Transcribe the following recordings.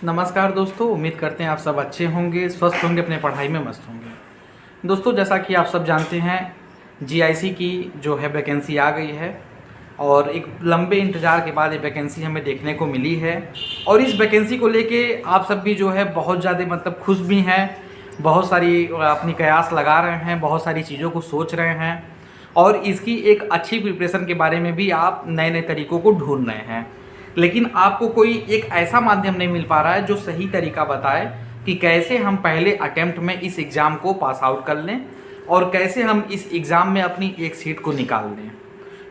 नमस्कार दोस्तों, उम्मीद करते हैं आप सब अच्छे होंगे, स्वस्थ होंगे, अपने पढ़ाई में मस्त होंगे। दोस्तों, जैसा कि आप सब जानते हैं, जीआईसी की जो है वैकेंसी आ गई है और एक लंबे इंतज़ार के बाद ये वैकेंसी हमें देखने को मिली है। और इस वैकेंसी को लेके आप सब भी जो है बहुत ज़्यादा खुश भी हैं, बहुत सारी अपनी कयास लगा रहे हैं, बहुत सारी चीज़ों को सोच रहे हैं और इसकी एक अच्छी प्रिपरेशन के बारे में भी आप नए नए तरीक़ों को ढूंढ रहे हैं। लेकिन आपको कोई एक ऐसा माध्यम नहीं मिल पा रहा है जो सही तरीका बताए कि कैसे हम पहले अटेम्प्ट में इस एग्ज़ाम को पास आउट कर लें और कैसे हम इस एग्ज़ाम में अपनी एक सीट को निकाल दें।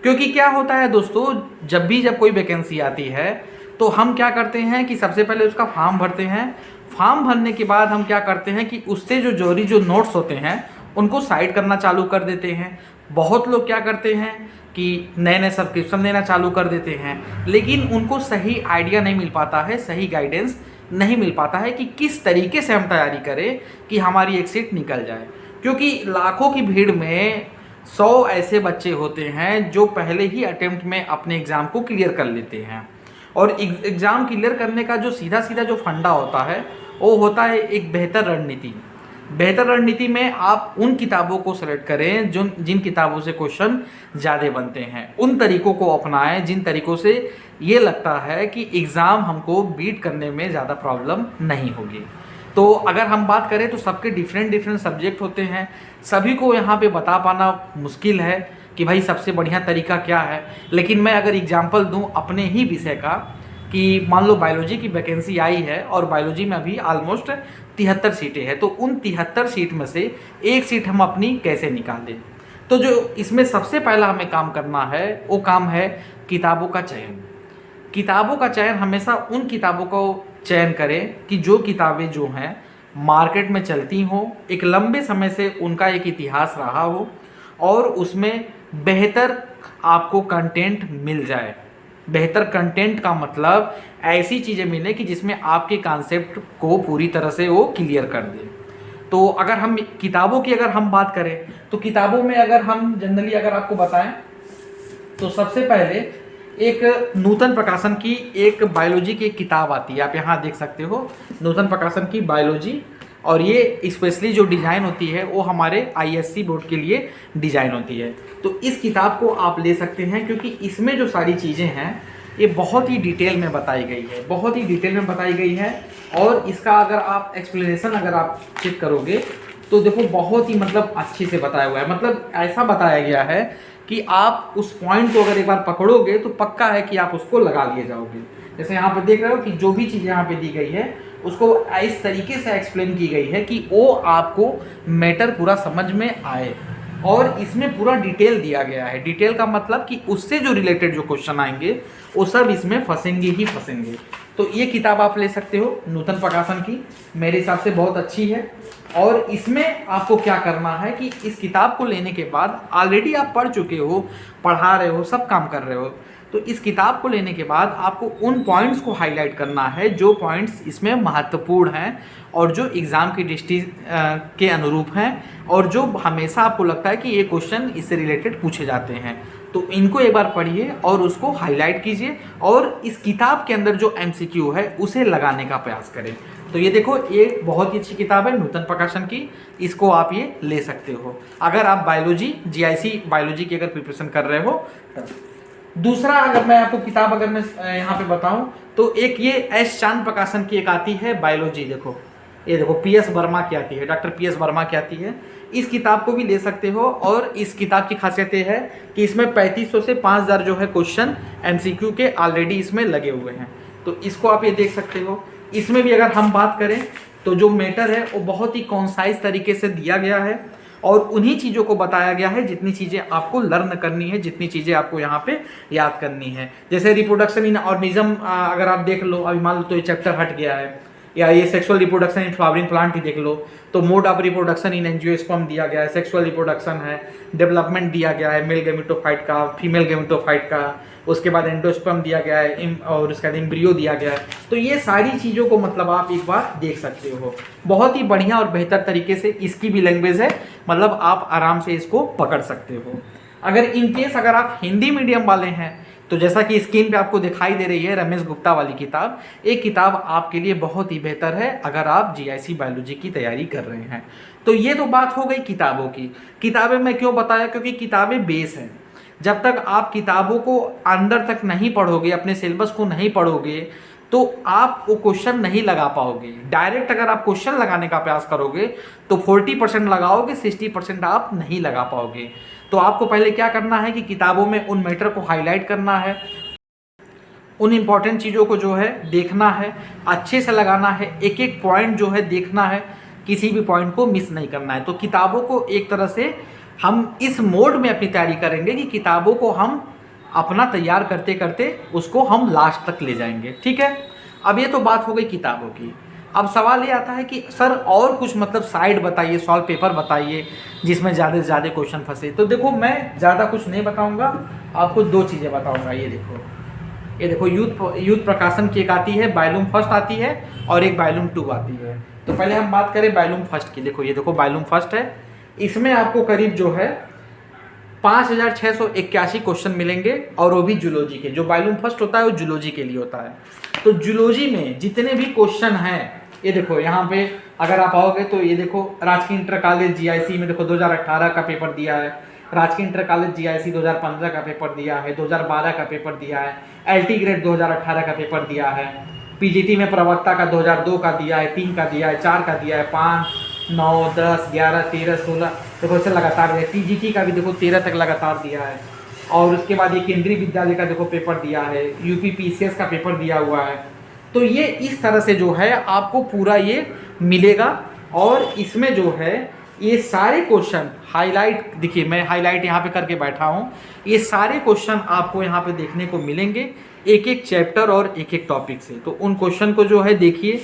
क्योंकि क्या होता है दोस्तों, जब कोई वैकेंसी आती है तो हम क्या करते हैं कि सबसे पहले उसका फॉर्म भरते हैं। फॉर्म भरने के बाद हम क्या करते हैं कि उससे जो नोट्स होते हैं उनको साइड करना चालू कर देते हैं। बहुत लोग क्या करते हैं कि नए नए सब्सक्रिप्शन देना चालू कर देते हैं, लेकिन उनको सही आइडिया नहीं मिल पाता है, सही गाइडेंस नहीं मिल पाता है कि किस तरीके से हम तैयारी करें कि हमारी एक सीट निकल जाए। क्योंकि लाखों की भीड़ में 100 ऐसे बच्चे होते हैं जो पहले ही अटेम्प्ट में अपने एग्ज़ाम को क्लियर कर लेते हैं। और एग्ज़ाम क्लियर करने का जो सीधा सीधा जो फंडा होता है वो होता है एक बेहतर रणनीति। बेहतर रणनीति में आप उन किताबों को सेलेक्ट करें जिन किताबों से क्वेश्चन ज़्यादा बनते हैं, उन तरीक़ों को अपनाएं जिन तरीक़ों से ये लगता है कि एग्ज़ाम हमको बीट करने में ज़्यादा प्रॉब्लम नहीं होगी। तो अगर हम बात करें तो सबके डिफरेंट सब्जेक्ट होते हैं, सभी को यहाँ पे बता पाना मुश्किल है कि भाई सबसे बढ़िया तरीका क्या है। लेकिन मैं अगर एग्जाम्पल दूँ अपने ही विषय का कि मान लो बायोलॉजी की वैकेंसी आई है और बायोलॉजी में अभी ऑलमोस्ट 73 सीटें हैं, तो उन 73 सीट में से एक सीट हम अपनी कैसे निकाल दें। तो जो इसमें सबसे पहला हमें काम करना है वो काम है किताबों का चयन। किताबों का चयन हमेशा उन किताबों को चयन करें कि जो किताबें जो हैं मार्केट में चलती हों, एक लंबे समय से उनका एक इतिहास रहा हो और उसमें बेहतर आपको कंटेंट मिल जाए। बेहतर कंटेंट का मतलब ऐसी चीज़ें मिले कि जिसमें आपके कॉन्सेप्ट को पूरी तरह से वो क्लियर कर दे। तो अगर हम किताबों की बात करें तो किताबों में अगर हम जनरली अगर आपको बताएं तो सबसे पहले एक नूतन प्रकाशन की एक बायोलॉजी की एक किताब आती है, आप यहाँ देख सकते हो, नूतन प्रकाशन की बायोलॉजी। और ये स्पेशली जो डिज़ाइन होती है वो हमारे आईएससी बोर्ड के लिए डिज़ाइन होती है। तो इस किताब को आप ले सकते हैं क्योंकि इसमें जो सारी चीज़ें हैं ये बहुत ही डिटेल में बताई गई है, बहुत ही डिटेल में बताई गई है। और इसका अगर आप एक्सप्लेनेशन अगर आप चेक करोगे तो देखो बहुत ही अच्छे से बताया हुआ है। ऐसा बताया गया है कि आप उस पॉइंट को अगर एक बार पकड़ोगे तो पक्का है कि आप उसको लगा लिए जाओगे। जैसे यहाँ पर देख रहे हो कि जो भी चीज़ यहाँ पे दी गई है उसको इस तरीके से एक्सप्लेन की गई है कि वो आपको मैटर पूरा समझ में आए। और इसमें पूरा डिटेल दिया गया है। डिटेल का मतलब कि उससे जो रिलेटेड जो क्वेश्चन आएंगे वो सब इसमें फंसेंगे ही फंसेंगे। तो ये किताब आप ले सकते हो नूतन प्रकाशन की, मेरे हिसाब से बहुत अच्छी है। और इसमें आपको क्या करना है कि इस किताब को लेने के बाद ऑलरेडी आप पढ़ चुके हो, पढ़ा रहे हो, सब काम कर रहे हो, तो इस किताब को लेने के बाद आपको उन पॉइंट्स को हाईलाइट करना है जो पॉइंट्स इसमें महत्वपूर्ण हैं और जो एग्ज़ाम की दृष्टि के अनुरूप हैं और जो हमेशा आपको लगता है कि ये क्वेश्चन इससे रिलेटेड पूछे जाते हैं। तो इनको एक बार पढ़िए और उसको हाईलाइट कीजिए और इस किताब के अंदर जो एमसीक्यू है उसे लगाने का प्रयास करें। तो ये देखो, ये बहुत ही अच्छी किताब है नूतन प्रकाशन की, इसको आप ये ले सकते हो अगर आप बायोलॉजी जीआईसी बायोलॉजी की अगर प्रिपरेशन कर रहे हो तब। दूसरा अगर मैं आपको किताब अगर मैं यहाँ पे बताऊँ तो एक ये एस चांद प्रकाशन की एक आती है बायोलॉजी। देखो ये देखो पीएस वर्मा की आती है, डॉक्टर पीएस वर्मा की आती है। इस किताब को भी ले सकते हो और इस किताब की खासियत ये है कि इसमें 3500 से 5000 जो है क्वेश्चन एमसीक्यू के ऑलरेडी इसमें लगे हुए हैं। तो इसको आप ये देख सकते हो। इसमें भी अगर हम बात करें तो जो मैटर है वो बहुत ही कॉन्साइज तरीके से दिया गया है और उन्हीं चीज़ों को बताया गया है जितनी चीज़ें आपको लर्न करनी है, जितनी चीज़ें आपको यहाँ पे याद करनी है। जैसे रिप्रोडक्शन इन ऑर्गेनिज्म अगर आप देख लो, अभी मान लो तो ये चैप्टर हट गया है, या ये sexual reproduction in flowering plant ही देख लो तो mode of reproduction in angiosperm दिया गया है, सेक्सुअल रिप्रोडक्शन है, डेवलपमेंट दिया गया है मेल गेमेटोफाइट का, फीमेल गेमेटोफाइट का, उसके बाद एंडोस्पर्म दिया गया है और उसके बाद एम्ब्रियो दिया गया है। तो ये सारी चीज़ों को आप एक बार देख सकते हो। बहुत ही बढ़िया और बेहतर तरीके से इसकी भी लैंग्वेज है, आप आराम से इसको पकड़ सकते हो। अगर इन केस अगर आप हिंदी मीडियम वाले हैं तो जैसा कि स्क्रीन पे आपको दिखाई दे रही है रमेश गुप्ता वाली किताब, एक किताब आपके लिए बहुत ही बेहतर है अगर आप जीआईसी बायोलॉजी की तैयारी कर रहे हैं। तो ये तो बात हो गई किताबों की। किताबें मैं क्यों बताया, क्योंकि किताबें बेस हैं। जब तक आप किताबों को अंदर तक नहीं पढ़ोगे, अपने सिलेबस को नहीं पढ़ोगे, तो आप वो क्वेश्चन नहीं लगा पाओगे। डायरेक्ट अगर आप क्वेश्चन लगाने का प्रयास करोगे तो 40% लगाओगे, 60% आप नहीं लगा पाओगे। तो आपको पहले क्या करना है कि किताबों में उन मैटर को हाईलाइट करना है, उन इंपॉर्टेंट चीज़ों को जो है देखना है, अच्छे से लगाना है, एक एक पॉइंट जो है देखना है, किसी भी पॉइंट को मिस नहीं करना है। तो किताबों को एक तरह से हम इस मोड में अपनी तैयारी करेंगे कि किताबों को हम अपना तैयार करते करते उसको हम लास्ट तक ले जाएंगे। ठीक है, अब ये तो बात हो गई किताबों की। अब सवाल ये आता है कि सर और कुछ मतलब साइड बताइए, सॉल्व पेपर बताइए जिसमें ज़्यादा से ज़्यादा क्वेश्चन फंसे। तो देखो मैं ज़्यादा कुछ नहीं बताऊंगा, आपको दो चीज़ें बताऊंगा। ये देखो यूथ प्रकाशन की एक आती है, बायलूम फर्स्ट आती है, और एक बायलूम 2 आती है। तो पहले हम बात करें बायलूम फर्स्ट की। देखो ये देखो बायलूम फर्स्ट है, इसमें आपको करीब जो है 5681 क्वेश्चन मिलेंगे, और वो भी जूलॉजी के। जो बायलूम फर्स्ट होता है वो जूलॉजी के लिए होता है। तो जूलॉजी में जितने भी क्वेश्चन हैं, ये देखो यहाँ पे अगर आप आओगे तो ये देखो राजकीय इंटर कॉलेज जीआईसी में देखो 2018 का पेपर दिया है, राजकीय इंटर कॉलेज जीआईसी 2015 का पेपर दिया है, 2012 का पेपर दिया है, एलटी ग्रेड 2018 का पेपर दिया है, पीजीटी में प्रवक्ता का 2002 का दिया है, 3 का दिया है, 4 का दिया है, 5, 9, 10, 11, 13, 16 देखो इससे लगातार दिया। टीजीटी का भी देखो 13 तक लगातार दिया है। और उसके बाद ये केंद्रीय विद्यालय का देखो पेपर दिया है, यूपी पीसीएस का पेपर दिया हुआ है। तो ये इस तरह से जो है आपको पूरा ये मिलेगा, और इसमें जो है ये सारे क्वेश्चन हाईलाइट, देखिए मैं हाईलाइट यहाँ पे करके बैठा हूँ, ये सारे क्वेश्चन आपको यहाँ पे देखने को मिलेंगे एक एक चैप्टर और एक एक टॉपिक से। तो उन क्वेश्चन को जो है देखिए,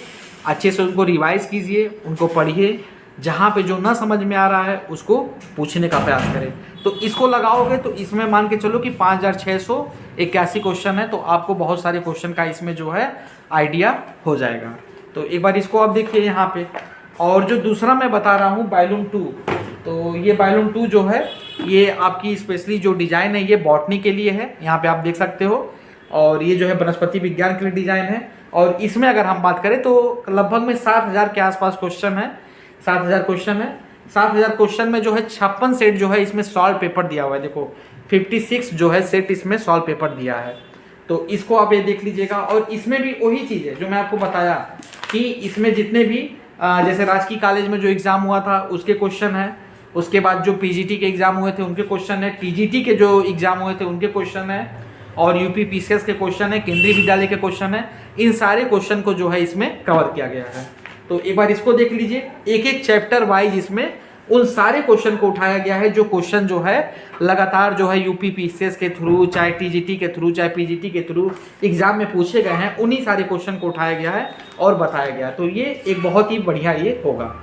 अच्छे से उनको रिवाइज कीजिए, उनको पढ़िए, जहाँ पे जो ना समझ में आ रहा है उसको पूछने का प्रयास करें। तो इसको लगाओगे तो इसमें मान के चलो कि 5681 क्वेश्चन है, तो आपको बहुत सारे क्वेश्चन का इसमें जो है आइडिया हो जाएगा। तो एक बार इसको आप देखिए यहाँ पे। और जो दूसरा मैं बता रहा हूँ बायलूम 2, तो ये बायलूम 2 जो है ये आपकी स्पेशली जो डिज़ाइन है ये बॉटनी के लिए है, यहाँ पे आप देख सकते हो। और ये जो है वनस्पति विज्ञान के लिए डिज़ाइन है। और इसमें अगर हम बात करें तो लगभग में 7000 के आसपास क्वेश्चन है, 7000 क्वेश्चन है। 7000 क्वेश्चन में जो है 56 सेट जो है इसमें सॉल्व पेपर दिया हुआ है। देखो 56 जो है सेट इसमें सॉल्व पेपर दिया है। तो इसको आप ये देख लीजिएगा। और इसमें भी वही चीज़ है जो मैं आपको बताया कि इसमें जितने भी जैसे राजकीय कॉलेज में जो एग्ज़ाम हुआ था उसके क्वेश्चन है, उसके बाद जो पीजीटी के एग्ज़ाम हुए थे उनके क्वेश्चन है, टीजीटी के जो एग्ज़ाम हुए थे उनके क्वेश्चन है, और यूपी पीसीएस के क्वेश्चन है, केंद्रीय विद्यालय के क्वेश्चन है। इन सारे क्वेश्चन को जो है इसमें कवर किया गया है। तो एक बार इसको देख लीजिए, एक एक चैप्टर वाइज इसमें उन सारे क्वेश्चन को उठाया गया है जो क्वेश्चन जो है लगातार जो है यूपी पीसीएस के थ्रू, चाहे टीजीटी के थ्रू, चाहे पीजीटी के थ्रू एग्जाम में पूछे गए हैं, उन्हीं सारे क्वेश्चन को उठाया गया है और बताया गया। तो ये एक बहुत ही बढ़िया ये होगा।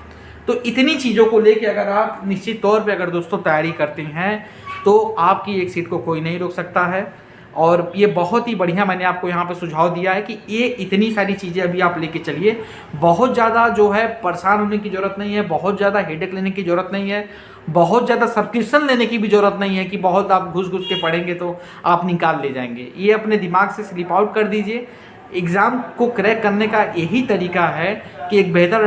तो इतनी चीज़ों को लेके अगर आप निश्चित तौर पे अगर दोस्तों तैयारी करते हैं तो आपकी एक सीट को कोई नहीं रोक सकता है। और ये बहुत ही बढ़िया मैंने आपको यहाँ पे सुझाव दिया है कि ये इतनी सारी चीज़ें अभी आप लेके चलिए। बहुत ज़्यादा जो है परेशान होने की ज़रूरत नहीं है, बहुत ज़्यादा हेडेक लेने की ज़रूरत नहीं है, बहुत ज़्यादा सब्सक्रिप्शन लेने की भी ज़रूरत नहीं है कि बहुत आप घुस घुस के पढ़ेंगे तो आप निकाल ले जाएंगे। ये अपने दिमाग से स्लिप आउट कर दीजिए। एग्ज़ाम को क्रैक करने का यही तरीका है कि एक बेहतर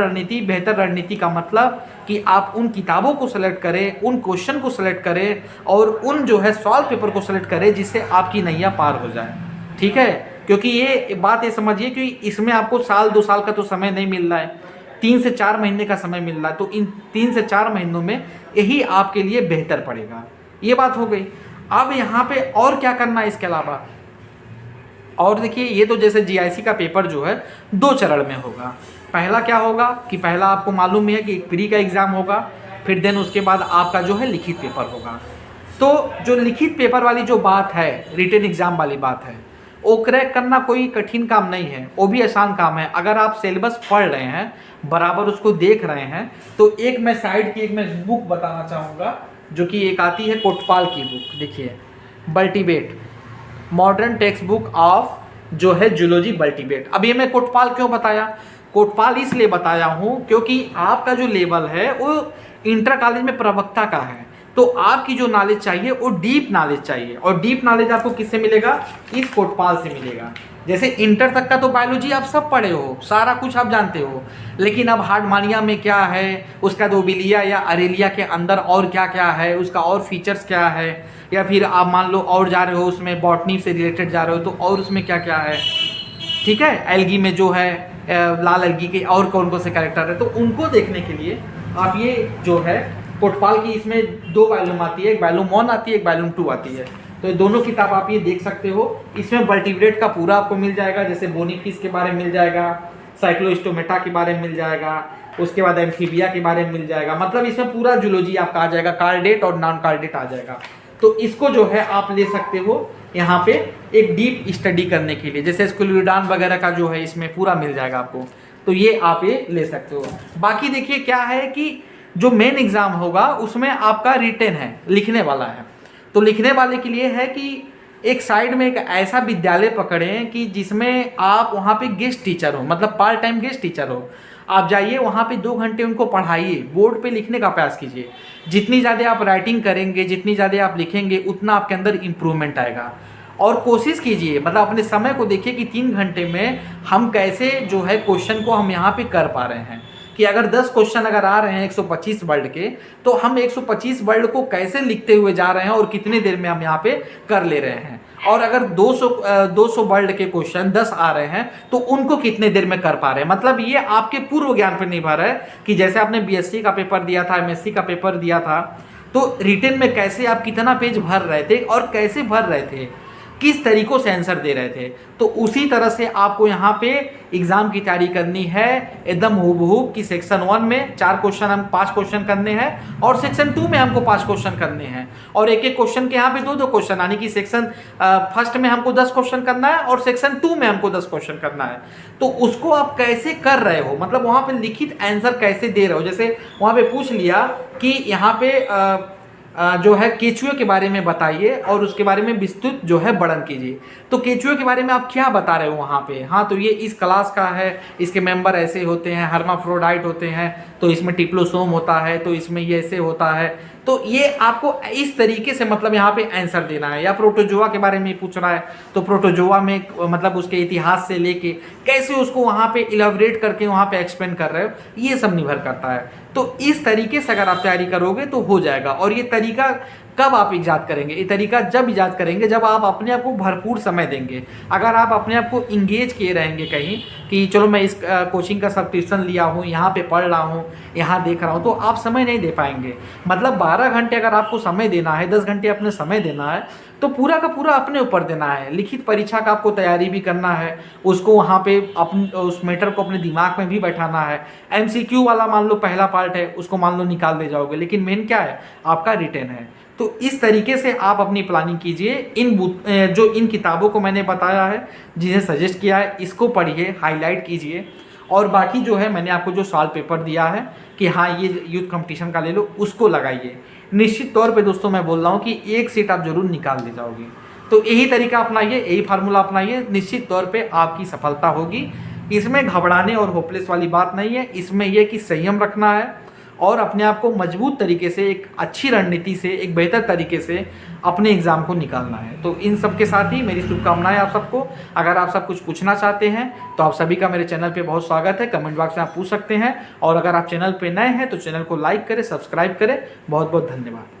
रणनीति का मतलब कि आप उन किताबों को सेलेक्ट करें, उन क्वेश्चन को सेलेक्ट करें और उन जो है सॉल्व पेपर को सेलेक्ट करें जिससे आपकी नैया पार हो जाए। ठीक है, क्योंकि ये बात ये समझिए कि इसमें आपको साल 2 साल का तो समय नहीं मिल रहा है, 3 से 4 महीने का समय मिल रहा है। तो इन 3 से 4 महीनों में यही आपके लिए बेहतर पड़ेगा। ये बात हो गई। अब यहाँ पे और क्या करना है इसके अलावा, और देखिए ये तो जैसे जीआईसी का पेपर जो है 2 चरण में होगा। पहला क्या होगा कि पहला आपको मालूम ही है कि प्री का एग्ज़ाम होगा, फिर देन उसके बाद आपका जो है लिखित पेपर होगा। तो जो लिखित पेपर वाली जो बात है, रिटन एग्ज़ाम वाली बात है, वो क्रैक करना कोई कठिन काम नहीं है, वो भी आसान काम है। अगर आप सिलेबस पढ़ रहे हैं, बराबर उसको देख रहे हैं, तो एक मैं साइड की एक मैं बुक बताना चाहूँगा जो कि एक आती है कोटपाल की बुक। देखिए बल्टीवेट मॉडर्न टेक्स्ट बुक ऑफ जो है जूलॉजी बल्टीवेट। अब ये मैं कोटपाल क्यों बताया, कोटपाल इसलिए बताया हूँ क्योंकि आपका जो लेवल है वो इंटर कॉलेज में प्रवक्ता का है। तो तो आपकी जो नॉलेज चाहिए वो डीप नॉलेज चाहिए, और डीप नॉलेज आपको किससे मिलेगा? इस कोटपाल से मिलेगा। जैसे इंटर तक का तो बायोलॉजी आप सब पढ़े हो, सारा कुछ आप जानते हो, लेकिन अब हार्डमानिया में क्या है, उसका दोबिलिया या अरेलिया के अंदर और क्या क्या है, उसका और फीचर्स क्या है, या फिर आप मान लो और जा रहे हो उसमें बॉटनी से रिलेटेड जा रहे हो तो और उसमें क्या क्या है, ठीक है, एल्गी में जो है लाल एल्गी के और कौन कौन से कैरेक्टर है, तो उनको देखने के लिए आप ये जो है कोटपाल की, इसमें 2 वॉल्यूम आती है, एक वॉल्यूम 1 आती है, एक वॉल्यूम 2 आती है। तो ये दोनों किताब आप ये देख सकते हो। इसमें वर्टिब्रेट का पूरा आपको मिल जाएगा, जैसे बोनीफिश के बारे में मिल जाएगा, साइक्लोस्टोमेटा के बारे में मिल जाएगा, उसके बाद एम्फीबिया के बारे में मिल जाएगा, मतलब इसमें पूरा जूलॉजी आपका आ जाएगा, कार्डेट और नॉन कार्डेट आ जाएगा। तो इसको जो है आप ले सकते हो यहाँ पे एक डीप स्टडी करने के लिए, जैसे स्क्लेरोडान वगैरह का जो है इसमें पूरा मिल जाएगा आपको, तो ये आप ये ले सकते हो। बाकी देखिए क्या है कि जो मेन एग्जाम होगा उसमें आपका रिटेन है, लिखने वाला है। तो लिखने वाले के लिए है कि एक साइड में एक ऐसा विद्यालय पकड़ें कि जिसमें आप वहाँ पे गेस्ट टीचर हो, मतलब पार्ट टाइम गेस्ट टीचर हो। आप जाइए वहाँ पे 2 घंटे उनको पढ़ाइए, बोर्ड पे लिखने का प्रयास कीजिए। जितनी ज़्यादा आप राइटिंग करेंगे, जितनी ज़्यादा आप लिखेंगे, उतना आपके अंदर इम्प्रूवमेंट आएगा। और कोशिश कीजिए, मतलब अपने समय को देखिए कि 3 घंटे में हम कैसे जो है क्वेश्चन को हम यहाँ पे कर पा रहे हैं, कि अगर 10 क्वेश्चन अगर आ रहे हैं 125 वर्ड के, तो हम 125 वर्ड को कैसे लिखते हुए जा रहे हैं और कितने देर में हम यहाँ पे कर ले रहे हैं। और अगर 200 वर्ड के क्वेश्चन 10 आ रहे हैं तो उनको कितने देर में कर पा रहे हैं। मतलब ये आपके पूर्व ज्ञान पर निर्भर है कि जैसे आपने बीएससी का पेपर दिया था, एमएससी का पेपर दिया था, तो रिटेन में कैसे आप कितना पेज भर रहे थे और कैसे भर रहे थे, किस तरीकों से आंसर दे रहे थे। तो उसी तरह से आपको यहाँ पे एग्जाम की तैयारी करनी है, एकदम हूबहू कि सेक्शन 1 में 4 क्वेश्चन, हम 5 क्वेश्चन करने हैं, और सेक्शन 2 में हमको 5 क्वेश्चन करने हैं, और एक एक क्वेश्चन के यहाँ पे 2-2 क्वेश्चन, यानी कि सेक्शन फर्स्ट में हमको 10 क्वेश्चन करना है और सेक्शन 2 में हमको 10 क्वेश्चन करना है। तो उसको आप कैसे कर रहे हो, मतलब वहाँ पे लिखित आंसर कैसे दे रहे हो। जैसे वहाँ पे पूछ लिया कि यहाँ पे जो है केचुए के बारे में बताइए और उसके बारे में विस्तृत जो है वर्णन कीजिए। तो केचुए के बारे में आप क्या बता रहे हो वहाँ पे, हाँ तो ये इस क्लास का है, इसके मेंबर ऐसे होते हैं, हर्माफ्रोडाइट होते हैं, तो इसमें टिप्लोसोम होता है, तो इसमें ये ऐसे होता है। तो ये आपको इस तरीके से मतलब यहाँ पे आंसर देना है। या प्रोटोजोआ के बारे में पूछ रहा है तो प्रोटोजोआ में मतलब उसके इतिहास से लेके कैसे उसको वहाँ पे इलाबरेट करके वहाँ पे एक्सप्लेन कर रहे हो, ये सब निर्भर करता है। तो इस तरीके से अगर आप तैयारी करोगे तो हो जाएगा। और ये तरीका कब आप ईजाद करेंगे? ये तरीका जब ईजाद करेंगे जब आप अपने आप को भरपूर समय देंगे। अगर आप अपने आप को इंगेज किए रहेंगे कहीं कि चलो मैं इस कोचिंग का सब्सक्रिप्शन लिया हूँ, यहाँ पे पढ़ रहा हूँ, यहाँ देख रहा हूँ, तो आप समय नहीं दे पाएंगे। मतलब 12 घंटे अगर आपको समय देना है, 10 घंटे अपने समय देना है, तो पूरा का पूरा अपने ऊपर देना है। लिखित परीक्षा का आपको तैयारी भी करना है, उसको वहाँ पे उस मैटर को अपने दिमाग में भी बैठाना है। एमसीक्यू वाला मान लो पहला पार्ट है, उसको मान लो निकाल दे जाओगे, लेकिन मेन क्या है, आपका रिटेन है। तो इस तरीके से आप अपनी प्लानिंग कीजिए। इन किताबों को मैंने बताया है, जिन्हें सजेस्ट किया है, इसको पढ़िए, हाईलाइट कीजिए। और बाकी जो है मैंने आपको जो सवाल पेपर दिया है कि हाँ ये यूथ कंपटीशन का ले लो, उसको लगाइए। निश्चित तौर पे दोस्तों मैं बोल रहा हूँ कि एक सीट आप जरूर निकाल ले जाओगे। तो यही तरीका अपनाइए, यही फार्मूला अपनाइए, निश्चित तौर पे आपकी सफलता होगी। इसमें घबराने और होपलेस वाली बात नहीं है। इसमें यह कि संयम रखना है और अपने आप को मजबूत तरीके से, एक अच्छी रणनीति से, एक बेहतर तरीके से अपने एग्ज़ाम को निकालना है। तो इन सब के साथ ही मेरी शुभकामनाएं आप सबको। अगर आप सब कुछ पूछना चाहते हैं तो आप सभी का मेरे चैनल पे बहुत स्वागत है, कमेंट बॉक्स में आप पूछ सकते हैं। और अगर आप चैनल पे नए हैं तो चैनल को लाइक करें, सब्सक्राइब करें। बहुत बहुत धन्यवाद।